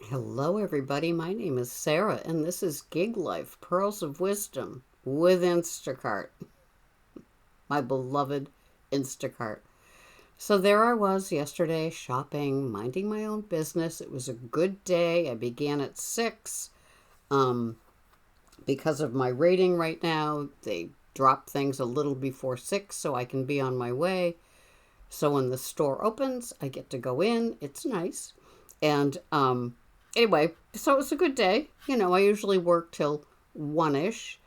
Hello, everybody. My name is Sarah, and this is Gig Life Pearls of Wisdom with Instacart, my beloved Instacart. So there I was yesterday shopping, minding my own business. It was a good day. I began at 6. Um, because of my rating right now, they drop things a little before 6 so I can be on my way. So when the store opens, I get to go in. It's nice. And anyway, so it was a good day. I usually work till 1ish.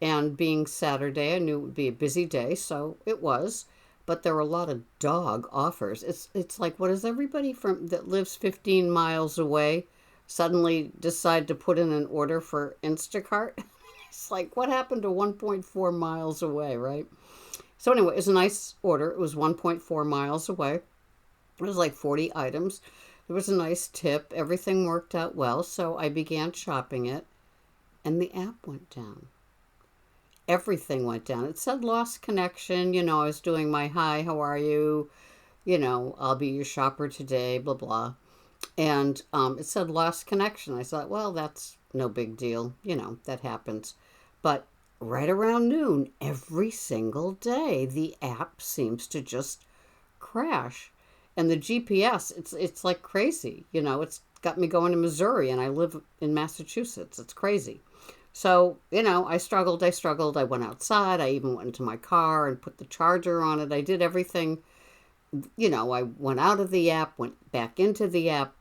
And being Saturday, I knew it would be a busy day, so it was. But there were a lot of dog offers. It's like, what does everybody from that lives 15 miles away suddenly decide to put in an order for Instacart? It's like, what happened to 1.4 miles away, right? So anyway, it was a nice order. It was 1.4 miles away. It was like 40 items. There was a nice tip. Everything worked out well. So I began shopping it, and the app went down. Everything went down. It said lost connection. I was doing my hi, how are you? I'll be your shopper today, blah, blah. And it said lost connection. I thought, well, that's no big deal. That happens. But right around noon, every single day, the app seems to just crash. And the GPS, it's like crazy. It's got me going to Missouri, and I live in Massachusetts. It's crazy. So, I struggled. I went outside. I even went into my car and put the charger on it. I did everything. I went out of the app, went back into the app,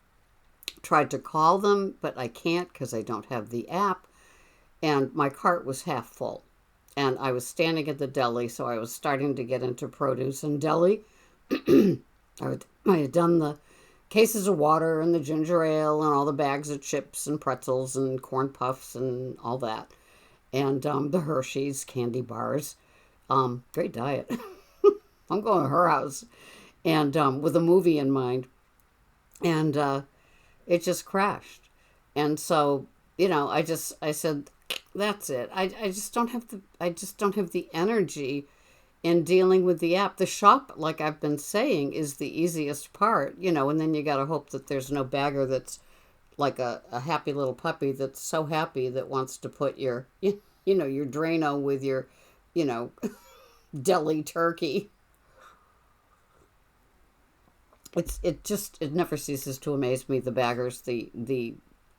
tried to call them, but I can't because I don't have the app. And my cart was half full. And I was standing at the deli, so I was starting to get into produce and deli. I had done the cases of water and the ginger ale and all the bags of chips and pretzels and corn puffs and all that. And the Hershey's candy bars. Great diet. I'm going to her house. And with a movie in mind. And it just crashed. And so, I said, that's it. I just don't have the energy in dealing with the app. The shop, like I've been saying, is the easiest part, and then you got to hope that there's no bagger that's like a happy little puppy that's so happy that wants to put your Drano with your, you know, deli turkey. It never ceases to amaze me, the baggers. They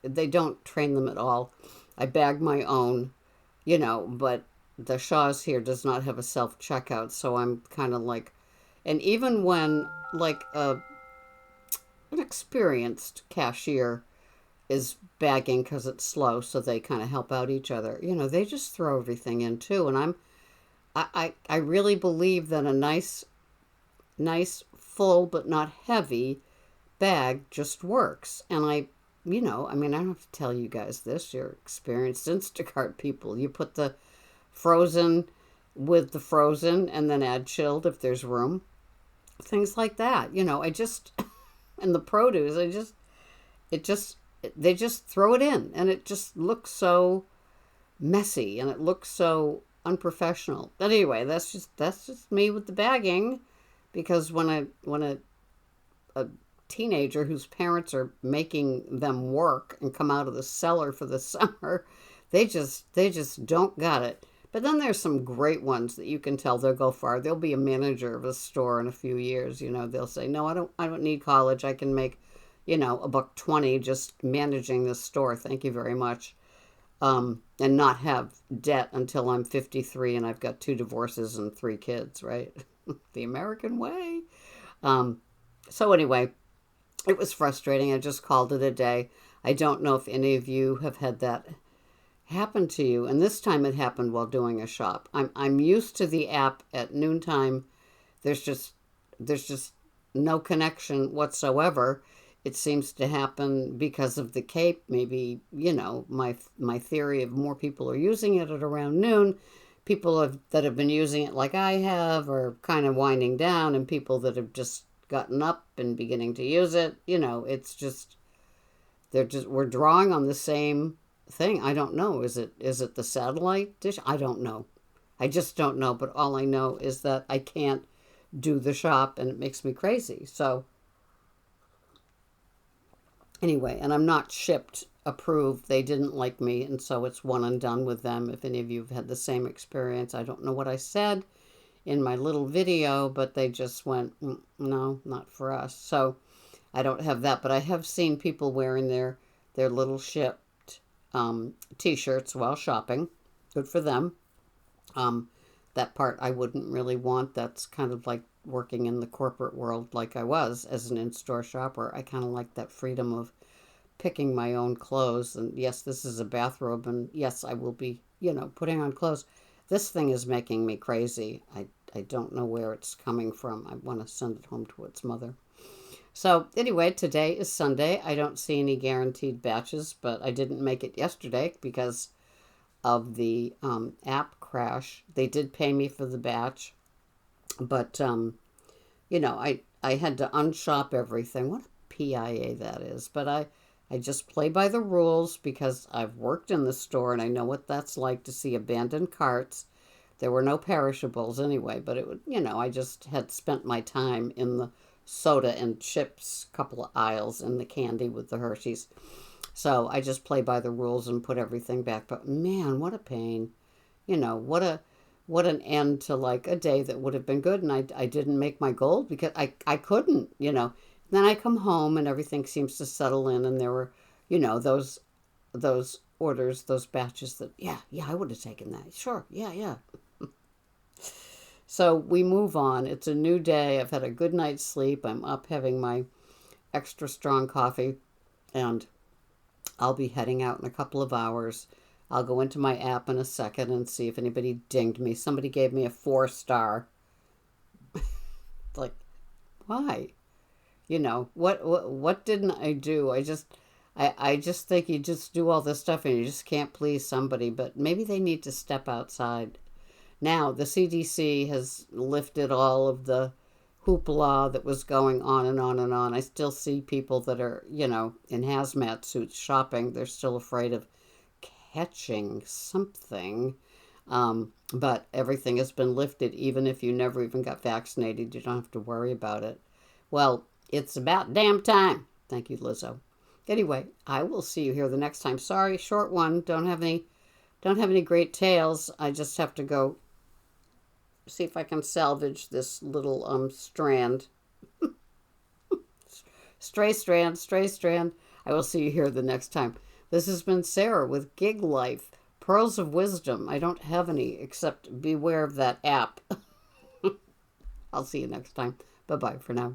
don't train them at all. I bag my own, but the Shaw's here does not have a self checkout, so I'm kind of like, and even when like an experienced cashier is bagging because it's slow, so they kind of help out each other. They just throw everything in too, and I really believe that a nice full but not heavy bag just works. And I don't have to tell you guys this. You're experienced Instacart people. You put the frozen with the frozen and then add chilled if there's room. Things like that. And the produce, they just throw it in, and it just looks so messy and it looks so unprofessional. But anyway, that's just me with the bagging, because when a teenager whose parents are making them work and come out of the cellar for the summer, they just don't got it. But then there's some great ones that you can tell they'll go far. They'll be a manager of a store in a few years. They'll say, no, I don't need college. I can make, $1.20 just managing this store. Thank you very much. And not have debt until I'm 53 and I've got 2 divorces and 3 kids, right? The American way. So anyway, it was frustrating. I just called it a day. I don't know if any of you have had that happen to you, and this time it happened while doing a shop. I'm used to the app at noontime. There's just no connection whatsoever. It seems to happen because of the Cape. Maybe, my theory of more people are using it at around noon. That have been using it like I have are kind of winding down, and people that have just gotten up and beginning to use it, it's just we're drawing on the same thing. I don't know. Is it the satellite dish? I don't know. I just don't know. But all I know is that I can't do the shop, and it makes me crazy. So Anyway, and I'm not shipped approved. They didn't like me, and so it's one and done with them. If any of you have had the same experience, I don't know what I said in my little video, but they just went, no, not for us. So I don't have that, but I have seen people wearing their little shipped t-shirts while shopping. Good for them. Um, that part I wouldn't really want. That's kind of like working in the corporate world like I was as an in-store shopper. I kind of like that freedom of picking my own clothes. And yes, this is a bathrobe, and yes, I will be, putting on clothes. This thing is making me crazy. I don't know where it's coming from. I want to send it home to its mother. So, anyway, today is Sunday. I don't see any guaranteed batches, but I didn't make it yesterday because of the app crash. They did pay me for the batch, but, I had to unshop everything. What a PIA that is. But I just play by the rules because I've worked in the store and I know what that's like to see abandoned carts. There were no perishables anyway, but it would, I just had spent my time in the soda and chips, couple of aisles, and the candy with the Hershey's. So I just play by the rules and put everything back. But man, what a pain. What an end to like a day that would have been good. And I didn't make my goal because I couldn't. Then I come home and everything seems to settle in, and there were, those orders, those batches that, yeah, I would have taken that. Sure, yeah. So we move on. It's a new day. I've had a good night's sleep. I'm up having my extra strong coffee, and I'll be heading out in a couple of hours. I'll go into my app in a second and see if anybody dinged me. Somebody gave me a 4-star. Like, why? What didn't I do? I just think you just do all this stuff and you just can't please somebody, but maybe they need to step outside. Now, the CDC has lifted all of the hoopla that was going on and on and on. I still see people that are, in hazmat suits shopping. They're still afraid of catching something. But everything has been lifted. Even if you never even got vaccinated, you don't have to worry about it. Well, it's about damn time. Thank you, Lizzo. Anyway, I will see you here the next time. Sorry, short one. Don't have any great tales. I just have to go see if I can salvage this little strand. Stray strand. I will see you here the next time. This has been Sarah with Gig Life. Pearls of Wisdom. I don't have any except beware of that app. I'll see you next time. Bye-bye for now.